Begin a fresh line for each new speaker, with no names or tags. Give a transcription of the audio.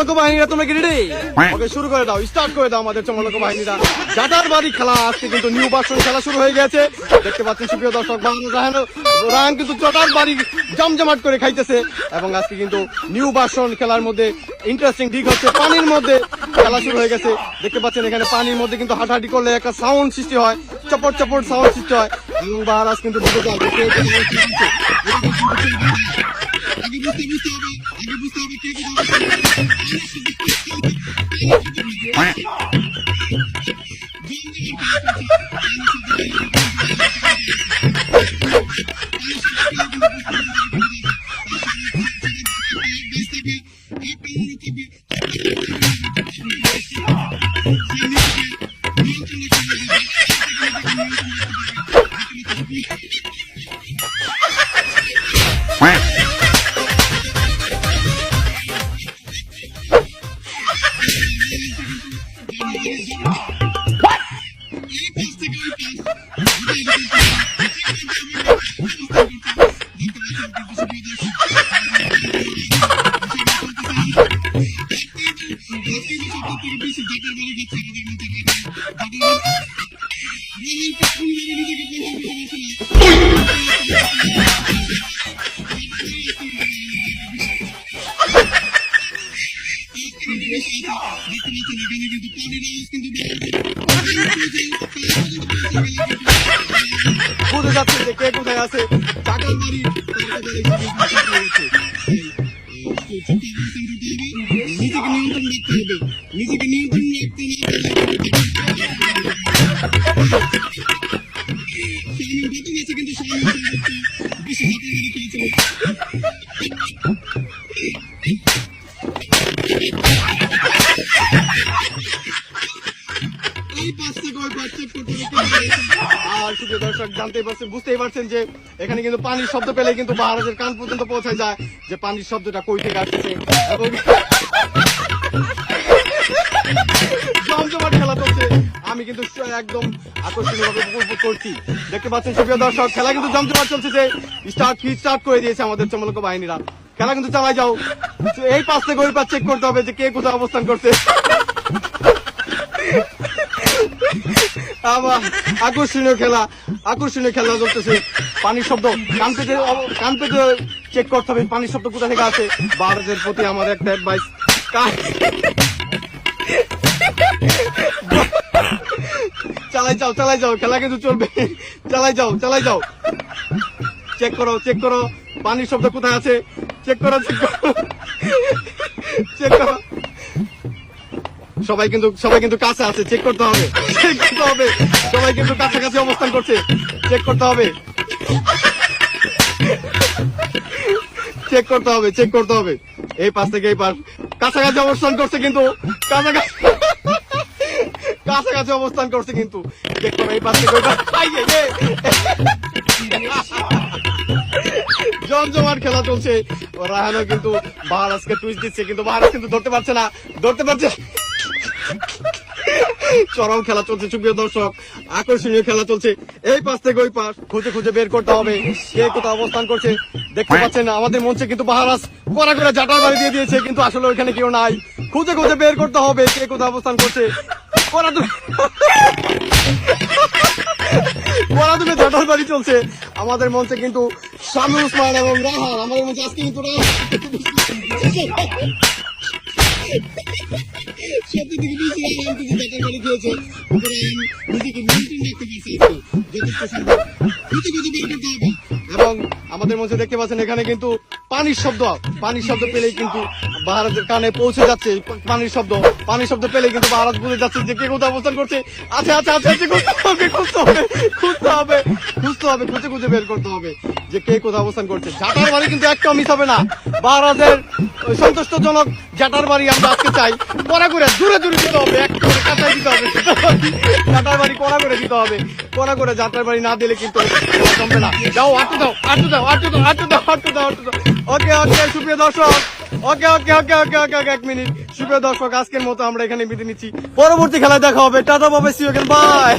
চমলক বাহিনীরা তোমরা কি রেডি? ওকে শুরু করে দাও, স্টার্ট করে দাও আমাদের চমলক বাহিনীরা। জাটার বাড়ি খেলা আজকে কিন্তু নিউ ভার্সন খেলা শুরু হয়ে গেছে। দেখতে পাচ্ছেন সুপ্রিয় দর্শক, রাহান কিন্তু জাটার বাড়ি জমজমাট করে খাইতেছে। এবং আজকে কিন্তু নিউ ভার্সন খেলার মধ্যে ইন্টারেস্টিং দিক হচ্ছে পানির মধ্যে খেলা শুরু হয়ে গেছে। দেখতে পাচ্ছেন এখানে পানির মধ্যে কিন্তু হাঁটাহাঁটি করলে একটা সাউন্ড সৃষ্টি হয়, চপট চপট সাউন্ড সৃষ্টি হয়। এবং বাহারাজ কিন্তু ডুবে যায়। বুঝে যাচ্ছে যে কে কোথায় আছে। জাটার বাড়ি নিজেকে নিয়ন্ত্রণ রাখতে হবে, নিজেকে নিয়ন্ত্রণ রাখতে কিন্তু বেশি খেলেছে। আর শুধু দর্শক জানতেই পারছেন, বুঝতেই পারছেন যে এখানে কিন্তু পানির শব্দ পেলে কিন্তু বাহারাজের কান পর্যন্ত পৌঁছায় যায় যে পানির শব্দটা কই থেকে আসতেছে। এবং জমজমাট খেলা চলছে, আমি কিন্তু একদম আকর্ষণীয় ভাবে উপভোগ করছি। দেখতে পাচ্ছেন সুপ্রিয় দর্শক, খেলা কিন্তু জমজমাট চলছে। যে স্টার্ট করে দিয়েছে আমাদের চমলক বাহিনীরা। খেলা কিন্তু চালাই যাও। এই পাশ থেকে ওই পাশ চেক করতে হবে যে কে কোথায় অবস্থান করছে। আবার আকর্ষণীয় খেলা চলতেছে। পানির শব্দ কান পেতে চেক করতে হবে পানির শব্দ কোথা থেকে আছে। বাহারাজের প্রতি আমার একটা অ্যাডভাইস, চালাই যাও, খেলা কিন্তু চলবে। চালাই যাও, চেক করো পানির শব্দ কোথায় আছে। চেক করো। সবাই কিন্তু কাছে আছে, চেক করতে হবে। সবাই কিন্তু কাছাকাছি অবস্থান করছে, চেক করতে হবে। এই পাশ থেকে এই পাশ কাছাকাছি অবস্থান করছে, কিন্তু কাছাকাছি অবস্থান করছে কিন্তু দেখো এই পাশ থেকে ওই পাশ। জমজমাট খেলা চলছে। রাহানও কিন্তু বাহারাজকে টুইস্ট দিচ্ছে, কিন্তু বাহারাজ কিন্তু ধরতে পারছে। চরম খেলা চলছে সুপ্রিয় দর্শক, আকর্ষণীয় খেলা চলছে। এই পাশ থেকে ওই পাশ খুঁজে বের করতে হবে কে কোথাও অবস্থান করছে। দেখতে পাচ্ছেন আমাদের মঞ্চে কিন্তু বাহারাজ কড়া করে জাটার বাড়ি দিয়ে দিয়েছে, কিন্তু আসলে ওইখানে কেউ নাই। খুঁজে বের করতে হবে কে কোথাও অবস্থান করছে। কড়া দুটো জাটার বাড়ি চলছে আমাদের মঞ্চে। কিন্তু শামী উসমান এবং রাহান আমাদের মঞ্চে আজকে কিন্তু এবং আমাদের মধ্যে দেখতে পাচ্ছেন এখানে কিন্তু পানির শব্দ পেলেই কিন্তু বাহারাজের কানে পৌঁছে যাচ্ছে। পানির শব্দ পেলেই কিন্তু বাহারাজ বুঝে যাচ্ছে যে কে কোথাও অবস্থান করছে। আচ্ছা খুঁজতে হবে, খুঁজে বের করতে হবে যে কে কোথাও অবস্থান করছে। জাটার বাড়ি কিন্তু একটাও মিস হবে না। বাহারাজের সন্তুষ্টজনক জাটার বাড়ি আমরা আজকে চাই। কড়া করে দূরে দিতে হবে, একটা করে কাঁচাই দিতে হবে। জাটার বাড়ি কড়া করে দিতে হবে। জাটার বাড়ি না দিলে কিন্তু জমবে না। যাও, আটু দাও। ওকে সুপ্রিয় দর্শক, ওকে 1 মিনিট। সুপ্রিয় দর্শক, আজকের মতো আমরা এখানে বিদায় নিচ্ছি। পরবর্তী খেলায় দেখা হবে। Tata, bye, see you again, by.